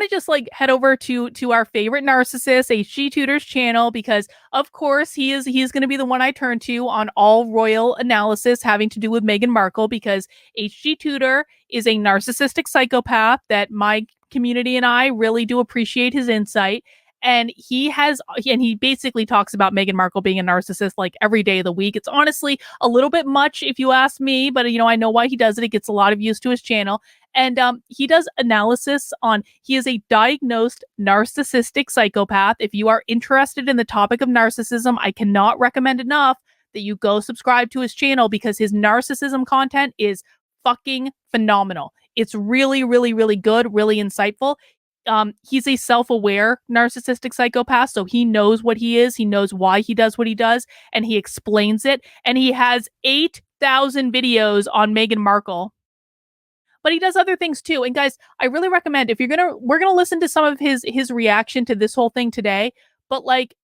want to just like head over to our favorite narcissist, HG Tutor's channel, because of course he's going to be the one I turn to on all royal analysis having to do with Meghan Markle, because HG Tutor is a narcissistic psychopath that my community and I really do appreciate his insight. And he basically talks about Meghan Markle being a narcissist like every day of the week. It's honestly a little bit much if you ask me, but I know why he does it. It gets a lot of views to his channel. And he does analysis on, he is a diagnosed narcissistic psychopath. If you are interested in the topic of narcissism, I cannot recommend enough that you go subscribe to his channel, because his narcissism content is fucking phenomenal. It's really, really, really good, really insightful. He's a self-aware narcissistic psychopath, so he knows what he is, he knows why he does what he does, and he explains it. And he has 8,000 videos on Meghan Markle. But he does other things too. And guys, I really recommend, if we're gonna listen to some of his reaction to this whole thing today. But like,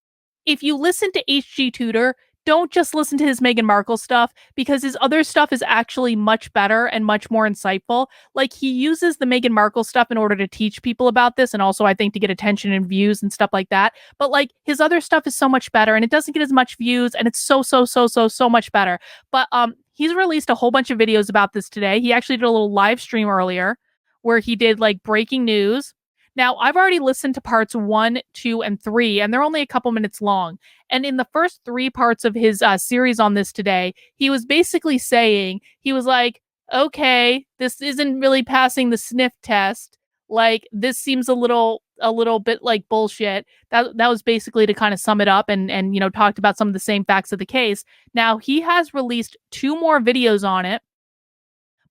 if you listen to HG Tutor, don't just listen to his Meghan Markle stuff, because his other stuff is actually much better and much more insightful. Like, he uses the Meghan Markle stuff in order to teach people about this, and also I think to get attention and views and stuff like that. But like, his other stuff is so much better, and it doesn't get as much views, and it's so much better. But he's released a whole bunch of videos about this today. He actually did a little live stream earlier where he did like breaking news. Now, I've already listened to parts 1, 2, and 3, and they're only a couple minutes long. And in the first 3 parts of his series on this today, he was basically saying, he was like, okay, this isn't really passing the sniff test. Like, this seems a little bit like bullshit. That was basically to kind of sum it up, and talked about some of the same facts of the case. Now, he has released 2 more videos on it.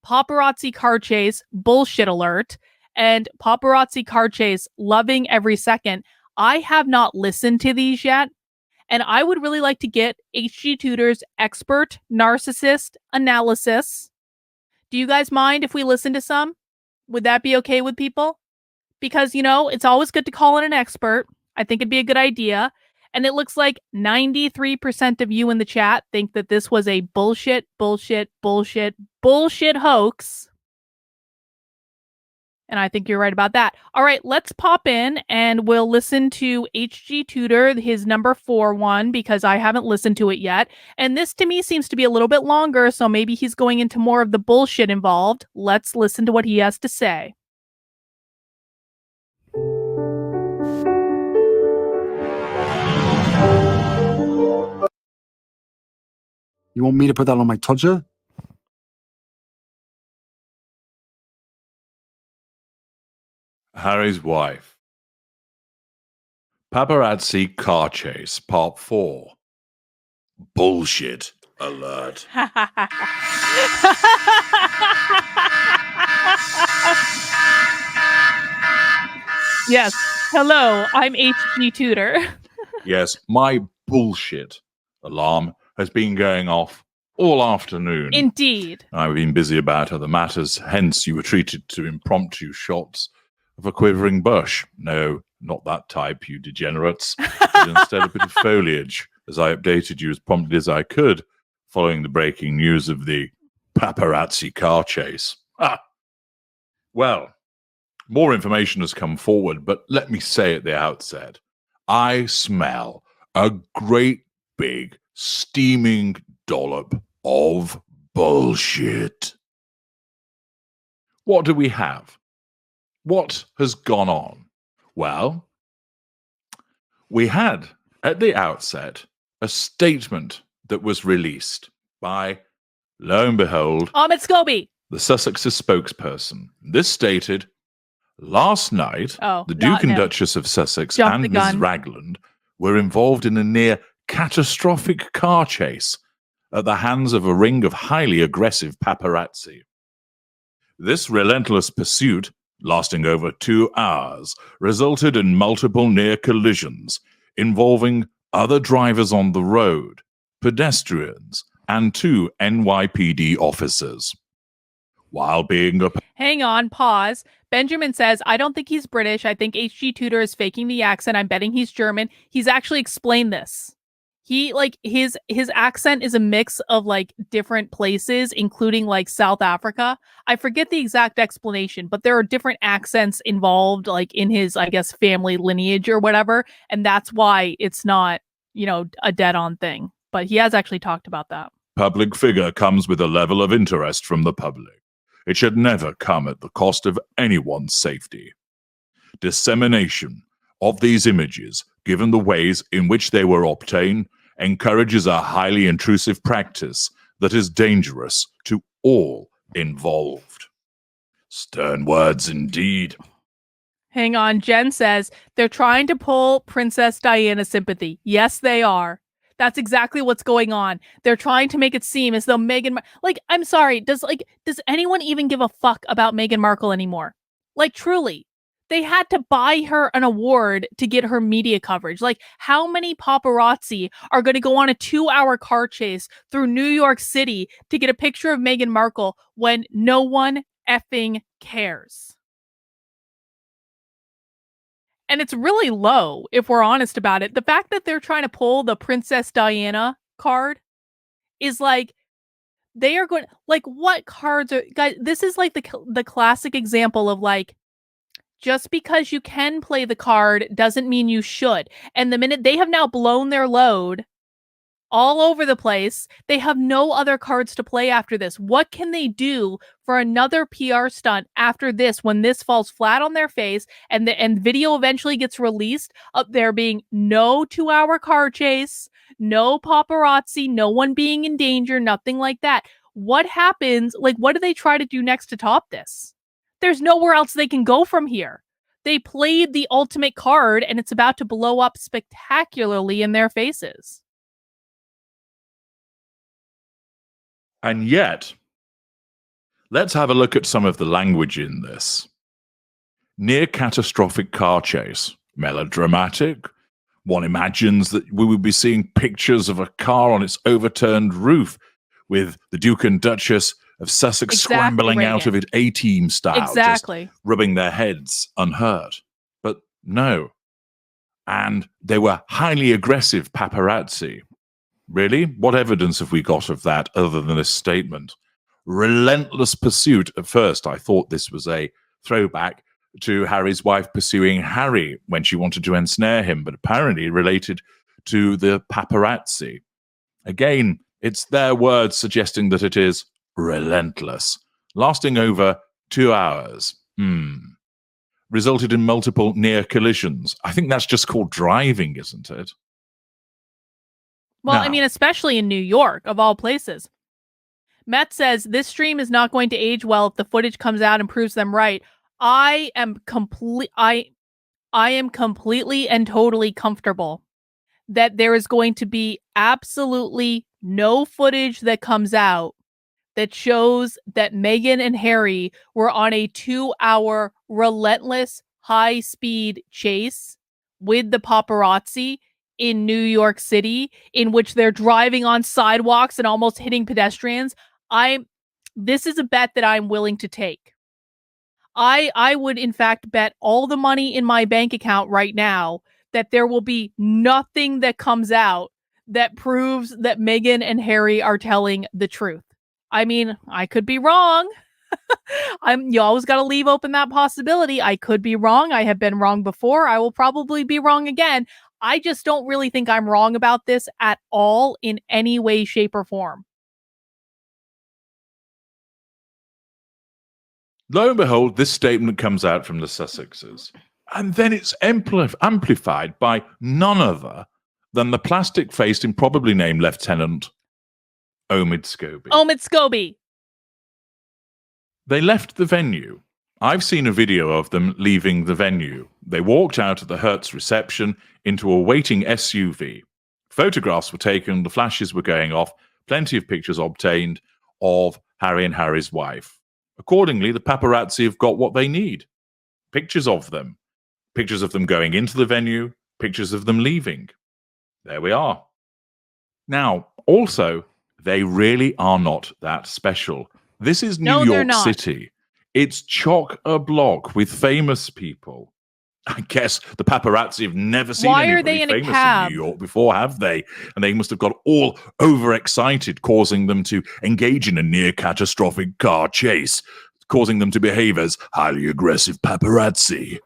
Paparazzi car chase, bullshit alert. And Paparazzi car chase, loving every second. I have not listened to these yet, and I would really like to get HG Tutor's expert narcissist analysis. Do you guys mind if we listen to some? Would that be okay with people? Because, it's always good to call in an expert. I think it'd be a good idea. And it looks like 93% of you in the chat think that this was a bullshit hoax. And I think you're right about that. All right, let's pop in and we'll listen to HG Tutor, his number 4 one, because I haven't listened to it yet. And this to me seems to be a little bit longer, so maybe he's going into more of the bullshit involved. Let's listen to what he has to say. You want me to put that on my todger? Harry's wife. Paparazzi car chase, part 4. Bullshit alert. Yes. Hello, I'm HG Tutor. Yes, my bullshit alarm has been going off all afternoon. Indeed. I've been busy about other matters, hence you were treated to impromptu shots of a quivering bush. No, not that type, you degenerates. But instead a bit of foliage, as I updated you as promptly as I could, following the breaking news of the paparazzi car chase. Well, more information has come forward, but let me say at the outset, I smell a great big steaming dollop of bullshit. What do we have? What has gone on? Well, we had, at the outset, a statement that was released by, lo and behold, Ahmed Scobie, the Sussex's spokesperson. This stated, last night, the Duke and Duchess of Sussex and Ms. Ragland were involved in a near catastrophic car chase at the hands of a ring of highly aggressive paparazzi. This relentless pursuit, lasting over 2 hours, resulted in multiple near collisions involving other drivers on the road, pedestrians, and 2 NYPD officers. While being a... Hang on, pause. Benjamin says, I don't think he's British. I think HG Tutor is faking the accent. I'm betting he's German. He's actually explained this. He like his accent is a mix of like different places, including like South Africa. I forget the exact explanation, but there are different accents involved like in his, I guess, family lineage or whatever, and that's why it's not, a dead-on thing. But he has actually talked about that. Public figure comes with a level of interest from the public. It should never come at the cost of anyone's safety. Dissemination of these images, given the ways in which they were obtained, encourages a highly intrusive practice that is dangerous to all involved. Stern words indeed. Hang on, Jen says they're trying to pull Princess Diana sympathy. Yes, they are. That's exactly what's going on. They're trying to make it seem as though Meghan, I'm sorry, does anyone even give a fuck about Meghan Markle anymore? Like, truly. They had to buy her an award to get her media coverage. Like, how many paparazzi are going to go on a 2-hour car chase through New York City to get a picture of Meghan Markle when no one effing cares? And it's really low, if we're honest about it. The fact that they're trying to pull the Princess Diana card is like, they are going, like, what cards are, guys, this is like the classic example of like, just because you can play the card doesn't mean you should. And the minute they have now blown their load all over the place, they have no other cards to play after this. What can they do for another PR stunt after this when this falls flat on their face and the video eventually gets released of there being no 2-hour car chase, no paparazzi, no one being in danger, nothing like that? What happens? Like, what do they try to do next to top this? There's nowhere else they can go from here. They played the ultimate card, and it's about to blow up spectacularly in their faces. And yet, let's have a look at some of the language in this. Near catastrophic car chase. Melodramatic. One imagines that we would be seeing pictures of a car on its overturned roof with the Duke and Duchess of Sussex scrambling out of it A-team style, just rubbing their heads unhurt. But no. And they were highly aggressive paparazzi. Really? What evidence have we got of that other than a statement? Relentless pursuit. At first, I thought this was a throwback to Harry's wife pursuing Harry when she wanted to ensnare him, but apparently related to the paparazzi. Again, it's their words suggesting that it is relentless, lasting over 2 hours. Resulted in multiple near collisions. I think that's just called driving, isn't it? Well, now, I mean, especially in New York, of all places. Matt says, this stream is not going to age well if the footage comes out and proves them right. I am completely and totally comfortable that there is going to be absolutely no footage that comes out that shows that Meghan and Harry were on a 2-hour relentless high-speed chase with the paparazzi in New York City, in which they're driving on sidewalks and almost hitting pedestrians. This is a bet that I'm willing to take. I would, in fact, bet all the money in my bank account right now that there will be nothing that comes out that proves that Meghan and Harry are telling the truth. I mean, I could be wrong. You always got to leave open that possibility. I could be wrong. I have been wrong before. I will probably be wrong again. I just don't really think I'm wrong about this at all in any way, shape, or form. Lo and behold, this statement comes out from the Sussexes. And then it's amplified by none other than the plastic-faced, improbably named Lieutenant Omid Scobie. Omid Scobie. They left the venue. I've seen a video of them leaving the venue. They walked out of the Hertz reception into a waiting SUV. Photographs were taken, the flashes were going off, plenty of pictures obtained of Harry and Harry's wife. Accordingly, the paparazzi have got what they need. Pictures of them going into the venue, pictures of them leaving. There we are. Now, also, they really are not that special. This is New York City. It's chock-a-block with famous people. I guess the paparazzi have never seen Why are anybody they in a famous cab? in New York before, have they? And they must have got all overexcited, causing them to engage in a near catastrophic car chase, causing them to behave as highly aggressive paparazzi,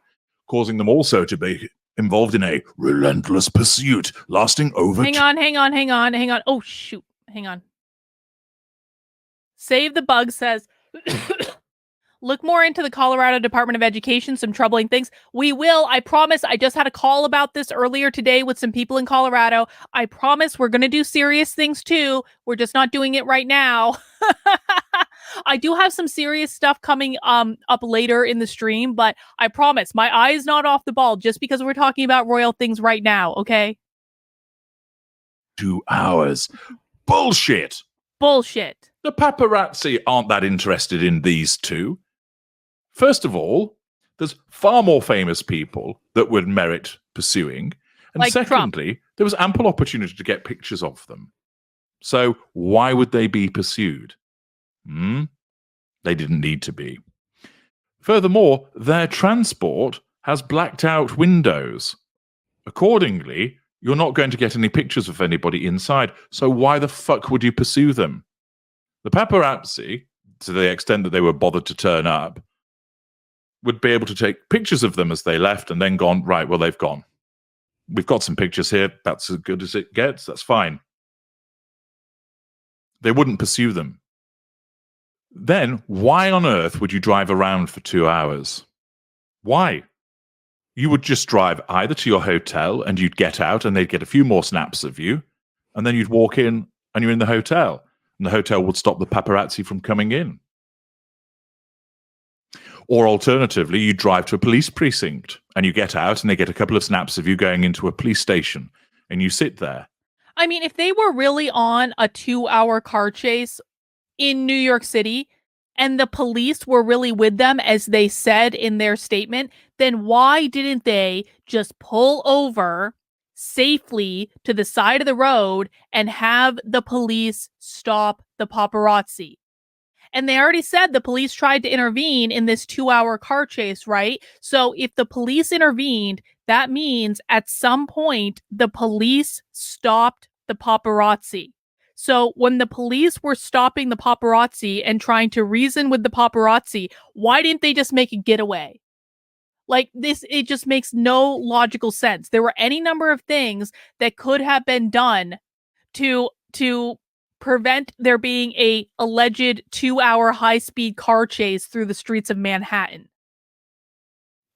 causing them also to be involved in a relentless pursuit lasting over. Hang on. Oh, shoot. Hang on. Save the Bug says, look more into the Colorado Department of Education, some troubling things. We will, I promise. I just had a call about this earlier today with some people in Colorado. I promise we're going to do serious things too. We're just not doing it right now. I do have some serious stuff coming up later in the stream, but I promise my eye is not off the ball just because we're talking about royal things right now, okay? 2 hours. Bullshit. The paparazzi aren't that interested in these two. First of all, there's far more famous people that would merit pursuing. And like secondly, Trump. There was ample opportunity to get pictures of them. So why would they be pursued? They didn't need to be. Furthermore, their transport has blacked out windows. Accordingly, you're not going to get any pictures of anybody inside. So why the fuck would you pursue them? The paparazzi, to the extent that they were bothered to turn up, would be able to take pictures of them as they left and then gone, right, well, they've gone. We've got some pictures here. That's as good as it gets. That's fine. They wouldn't pursue them. Then why on earth would you drive around for 2 hours? Why? You would just drive either to your hotel and you'd get out and they'd get a few more snaps of you, and then you'd walk in and you're in the hotel, and the hotel would stop the paparazzi from coming in. Or alternatively, you drive to a police precinct and you get out and they get a couple of snaps of you going into a police station and you sit there. I mean, if they were really on a 2-hour car chase in New York City and the police were really with them, as they said in their statement, then why didn't they just pull over safely to the side of the road and have the police stop the paparazzi? And they already said the police tried to intervene in this 2-hour car chase, right? So if the police intervened, that means at some point the police stopped the paparazzi. So when the police were stopping the paparazzi and trying to reason with the paparazzi, why didn't they just make a getaway? Like this, it just makes no logical sense. There were any number of things that could have been done to prevent there being a alleged 2-hour high-speed car chase through the streets of Manhattan.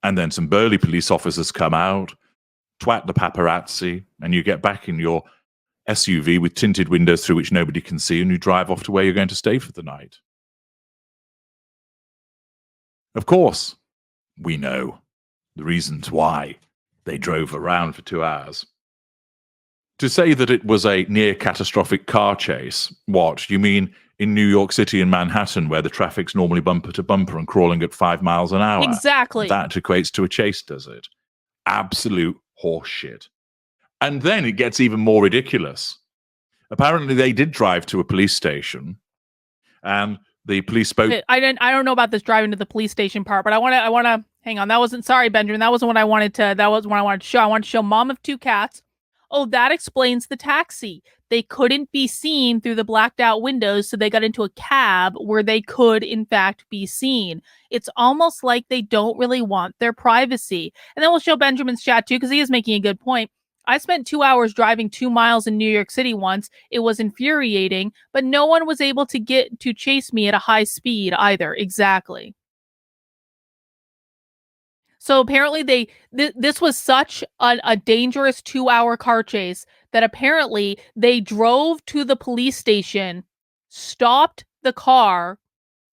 And then some burly police officers come out, twat the paparazzi, and you get back in your SUV with tinted windows through which nobody can see, and you drive off to where you're going to stay for the night. Of course, we know the reasons why they drove around for 2 hours. To say that it was a near catastrophic car chase, what? You mean in New York City and Manhattan, where the traffic's normally bumper to bumper and crawling at 5 miles an hour? Exactly. That equates to a chase, does it? Absolute horseshit. And then it gets even more ridiculous. Apparently, they did drive to a police station, and the police spoke. I don't know about this driving to the police station part, but I want to hang on. That wasn't, sorry, Benjamin. That wasn't what I wanted to. That was what I wanted to show. I wanted to show mom of two cats. Oh, that explains the taxi. They couldn't be seen through the blacked out windows, so they got into a cab where they could, in fact, be seen. It's almost like they don't really want their privacy. And then we'll show Benjamin's chat too, because he is making a good point. I spent 2 hours driving 2 miles in New York City once. It was infuriating, but no one was able to get to chase me at a high speed either. Exactly. So apparently this was such a dangerous 2-hour car chase that apparently they drove to the police station, stopped the car,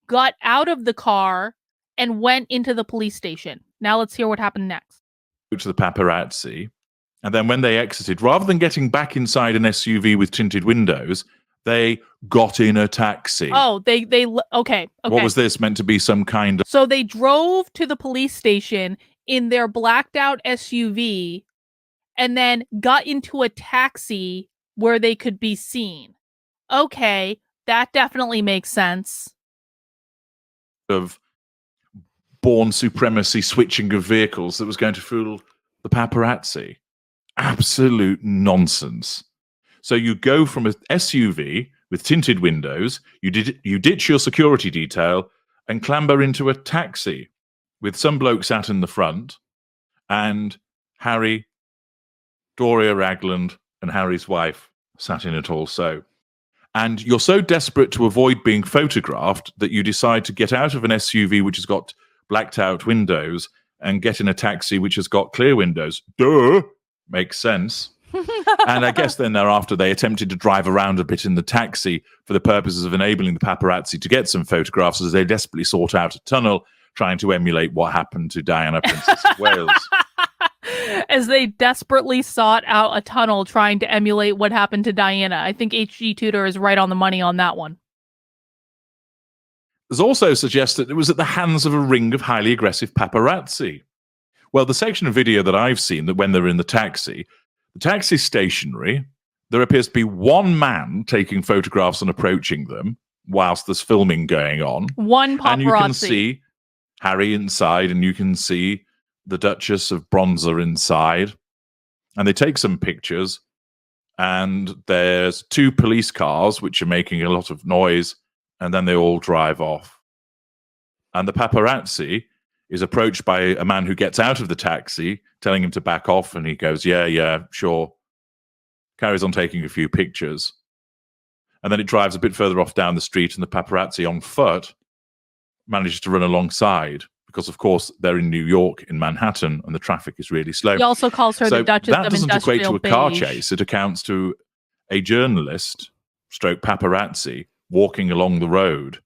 got out of the car, and went into the police station. Now let's hear what happened next. To the paparazzi. And then when they exited, rather than getting back inside an SUV with tinted windows, they got in a taxi. Oh, okay. What was this meant to be, some kind of... So they drove to the police station in their blacked out SUV and then got into a taxi where they could be seen. Okay, that definitely makes sense. Of born supremacy switching of vehicles that was going to fool the paparazzi. Absolute nonsense. So you go from an SUV with tinted windows, you ditch your security detail and clamber into a taxi with some bloke sat in the front and Harry, Doria Ragland, and Harry's wife sat in it also. And you're so desperate to avoid being photographed that you decide to get out of an SUV which has got blacked out windows and get in a taxi which has got clear windows. Duh! Makes sense. And I guess then thereafter they attempted to drive around a bit in the taxi for the purposes of enabling the paparazzi to get some photographs as they desperately sought out a tunnel trying to emulate what happened to Diana, Princess of Wales. As they desperately sought out a tunnel trying to emulate what happened to Diana. I think H.G. Tudor is right on the money on that one. There's also suggested it was at the hands of a ring of highly aggressive paparazzi. Well, the section of video that I've seen, that when they're in the taxi's stationary, there appears to be one man taking photographs and approaching them whilst there's filming going on. One paparazzi. And you can see Harry inside, and you can see the Duchess of Bronzer inside. And they take some pictures, and there's two police cars which are making a lot of noise, and then they all drive off. And the paparazzi is approached by a man who gets out of the taxi, telling him to back off, and he goes, yeah, sure. Carries on taking a few pictures. And then it drives a bit further off down the street, and the paparazzi on foot manages to run alongside, because, of course, they're in New York, in Manhattan, and the traffic is really slow. He also calls her the Duchess of Industrial That doesn't equate to a Beige. car chase. It accounts to a journalist, stroke paparazzi, walking along the road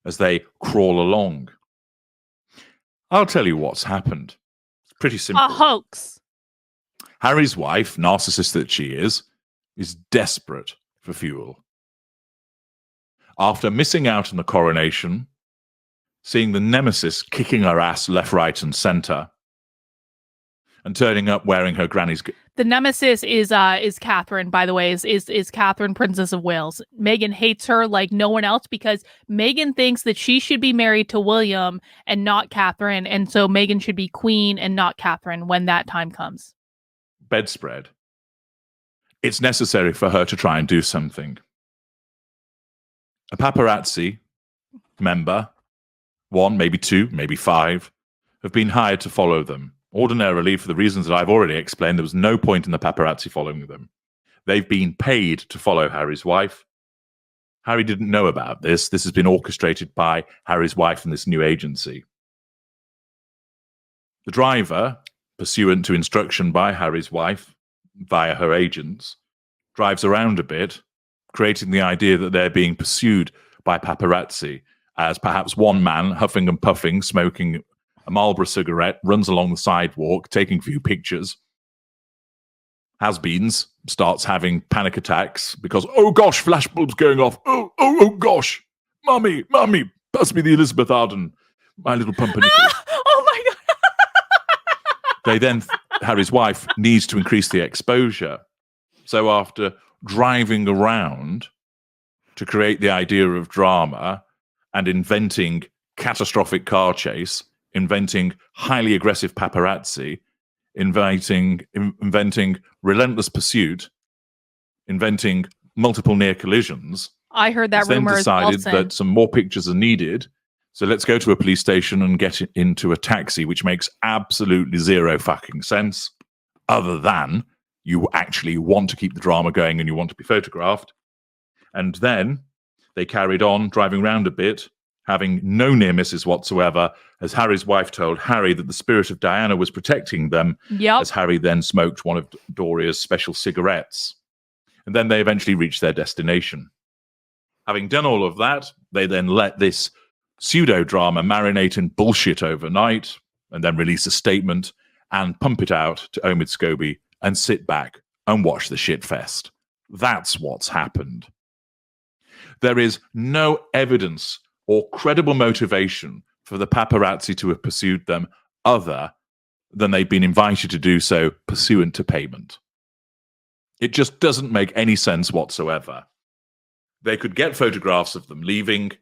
as they crawl along. I'll tell you what's happened. It's pretty simple. A hoax. Harry's wife, narcissist that she is desperate for fuel. After missing out on the coronation, seeing the nemesis kicking her ass left, right, and centre, and turning up wearing her granny's... The nemesis is Catherine, by the way, is Catherine, Princess of Wales. Meghan hates her like no one else because Meghan thinks that she should be married to William and not Catherine, and so Meghan should be queen and not Catherine when that time comes. Bedspread. It's necessary for her to try and do something. A paparazzi member, one, maybe two, maybe five, have been hired to follow them. Ordinarily, for the reasons that I've already explained, there was no point in the paparazzi following them. They've been paid to follow Harry's wife. Harry didn't know about this. This has been orchestrated by Harry's wife and this new agency. The driver, pursuant to instruction by Harry's wife via her agents, drives around a bit, creating the idea that they're being pursued by paparazzi, as perhaps one man, huffing and puffing, smoking a Marlboro cigarette, runs along the sidewalk, taking a few pictures. Has-beens starts having panic attacks because, oh gosh, flashbulbs going off. Oh gosh, mummy, pass me the Elizabeth Arden, My Little Pumpernickel. Oh my God. Harry's wife needs to increase the exposure. So after driving around to create the idea of drama and inventing catastrophic car chase, inventing highly aggressive paparazzi, inventing relentless pursuit, inventing multiple near collisions. I heard that rumor. Then decided that some more pictures are needed. So let's go to a police station and get into a taxi, which makes absolutely zero fucking sense, other than you actually want to keep the drama going and you want to be photographed. And then they carried on driving around a bit, having no near misses whatsoever, as Harry's wife told Harry that the spirit of Diana was protecting them, as Harry then smoked one of Doria's special cigarettes. And then they eventually reached their destination. Having done all of that, they then let this pseudo-drama marinate in bullshit overnight, and then release a statement and pump it out to Omid Scobie and sit back and watch the shitfest. That's what's happened. There is no evidence or credible motivation for the paparazzi to have pursued them other than they've been invited to do so pursuant to payment. It just doesn't make any sense whatsoever. They could get photographs of them leaving.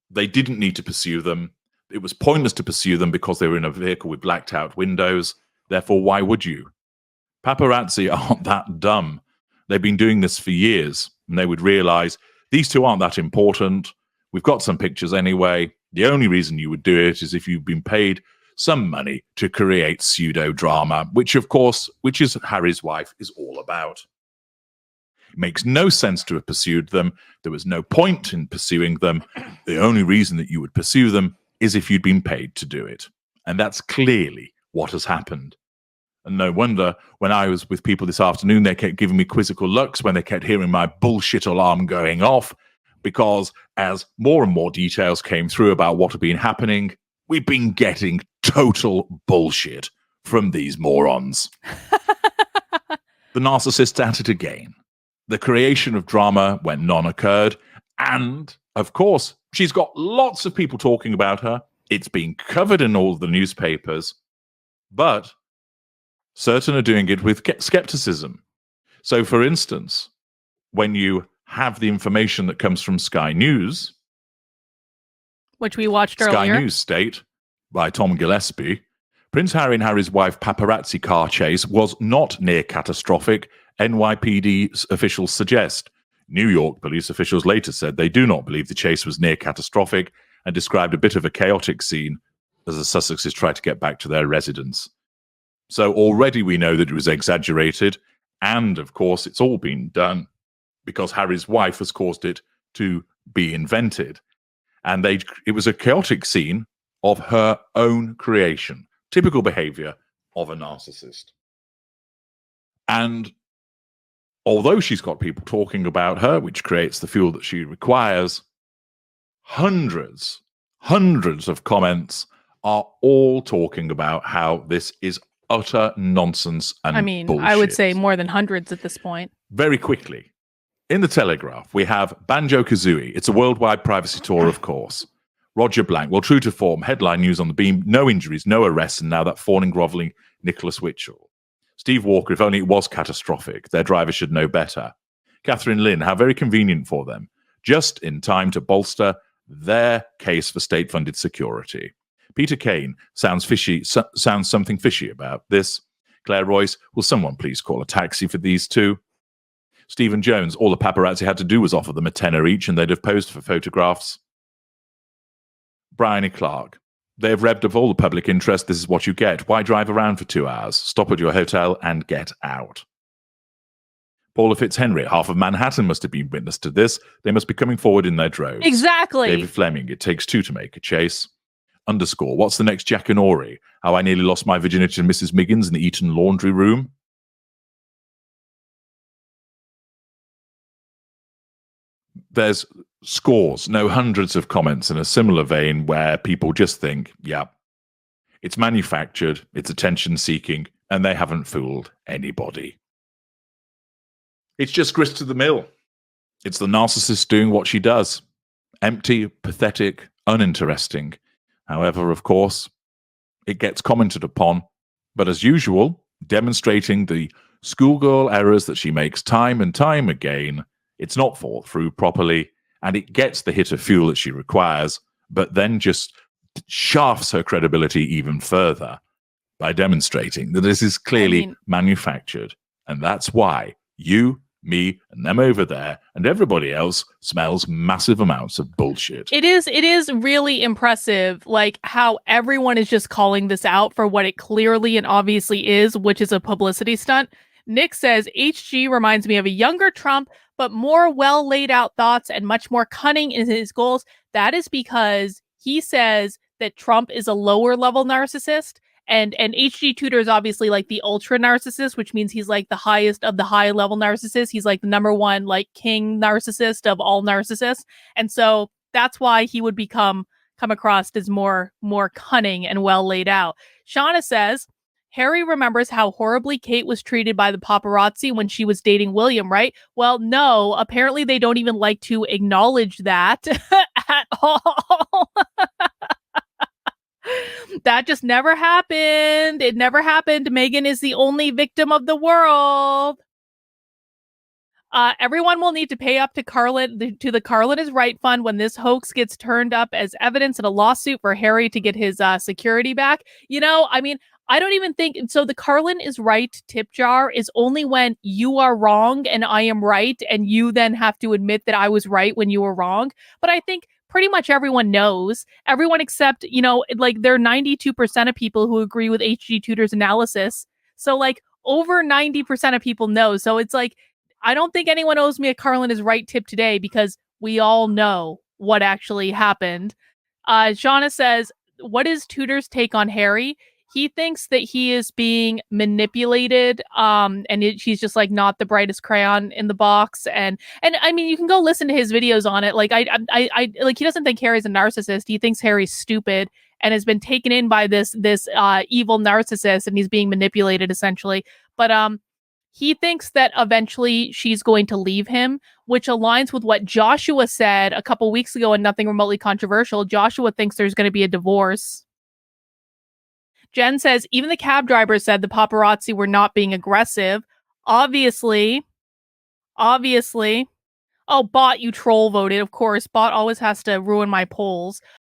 They didn't need to pursue them. It was pointless to pursue them because they were in a vehicle with blacked out windows. Therefore, why would you? Paparazzi aren't that dumb. They've been doing this for years, and they would realize these two aren't that important. We've got some pictures anyway. The only reason you would do it is if you've been paid some money to create pseudo drama, which is Harry's wife is all about. It makes no sense to have pursued them. There was no point in pursuing them. The only reason that you would pursue them is if you'd been paid to do it. And that's clearly what has happened. And no wonder when I was with people this afternoon, they kept giving me quizzical looks when they kept hearing my bullshit alarm going off, because as more and more details came through about what had been happening, we've been getting total bullshit from these morons. The narcissist's at it again. The creation of drama when none occurred. And, of course, she's got lots of people talking about her. It's been covered in all the newspapers. But certain are doing it with skepticism. So, for instance, when you have the information that comes from Sky News, which we watched earlier, Sky News state by Tom Gillespie, Prince Harry and Harry's wife paparazzi car chase was not near catastrophic, NYPD officials suggest. New York police officials later said they do not believe the chase was near catastrophic and described a bit of a chaotic scene as the Sussexes tried to get back to their residence. So already we know that it was exaggerated, and of course it's all been done because Harry's wife has caused it to be invented. And it was a chaotic scene of her own creation, typical behavior of a narcissist. And although she's got people talking about her, which creates the fuel that she requires, hundreds of comments are all talking about how this is utter nonsense and bullshit. I would say more than hundreds at this point. Very quickly. In the Telegraph, we have Banjo-Kazooie. It's a worldwide privacy tour, of course. Roger Blank. Well, true to form, headline news on the beam, no injuries, no arrests, and now that fawning, groveling Nicholas Witchell. Steve Walker, if only it was catastrophic. Their driver should know better. Catherine Lynn, how very convenient for them. Just in time to bolster their case for state-funded security. Peter Kane sounds something fishy about this. Claire Royce, will someone please call a taxi for these two? Stephen Jones, all the paparazzi had to do was offer them a tenner each and they'd have posed for photographs. Bryony Clark, they have revved up all the public interest. This is what you get. Why drive around for 2 hours? Stop at your hotel and get out. Paula Fitzhenry, half of Manhattan must have been witness to this. They must be coming forward in their droves. Exactly. David Fleming, it takes two to make a chase. Underscore, what's the next Jack and Ori? How I nearly lost my virginity to Mrs. Miggins in the Eton laundry room. There's scores, no hundreds of comments in a similar vein where people just think, yeah, it's manufactured, it's attention-seeking, and they haven't fooled anybody. It's just grist to the mill. It's the narcissist doing what she does. Empty, pathetic, uninteresting. However, of course, it gets commented upon, but as usual, demonstrating the schoolgirl errors that she makes time and time again. It's not thought through properly, and it gets the hit of fuel that she requires, but then just shafts her credibility even further by demonstrating that this is clearly manufactured. And that's why you, me, and them over there, and everybody else smells massive amounts of bullshit. It is really impressive, like, how everyone is just calling this out for what it clearly and obviously is, which is a publicity stunt. Nick says, HG reminds me of a younger Trump, but more well laid out thoughts and much more cunning in his goals. That is because he says that Trump is a lower level narcissist, and HG Tudor is obviously like the ultra narcissist, which means he's like the highest of the high level narcissists. He's like the number one, like, king narcissist of all narcissists. And so that's why he would come across as more cunning and well laid out. Shauna says, Harry remembers how horribly Kate was treated by the paparazzi when she was dating William, right? Well, no, apparently they don't even like to acknowledge that at all. That just never happened. It never happened. Meghan is the only victim of the world. Everyone will need to pay up to the Carlin is Right fund when this hoax gets turned up as evidence in a lawsuit for Harry to get his security back. I mean, I don't even think so. The Carlin is Right tip jar is only when you are wrong and I am right, and you then have to admit that I was right when you were wrong. But I think pretty much everyone knows. Everyone except, like there are 92% of people who agree with HG Tudor's analysis. So like over 90% of people know. So it's like I don't think anyone owes me a Carlin is Right tip today because we all know what actually happened. Shauna says, what is Tudor's take on Harry? He thinks that he is being manipulated, she's just like not the brightest crayon in the box, and I mean you can go listen to his videos on it. Like I like he doesn't think Harry's a narcissist. He thinks Harry's stupid and has been taken in by this evil narcissist, and he's being manipulated essentially. But he thinks that eventually she's going to leave him, which aligns with what Joshua said a couple weeks ago in Nothing Remotely Controversial. Joshua thinks there's going to be a divorce. Jen says, even the cab driver said the paparazzi were not being aggressive. Obviously. Oh, Bot, you troll voted. Of course, Bot always has to ruin my polls.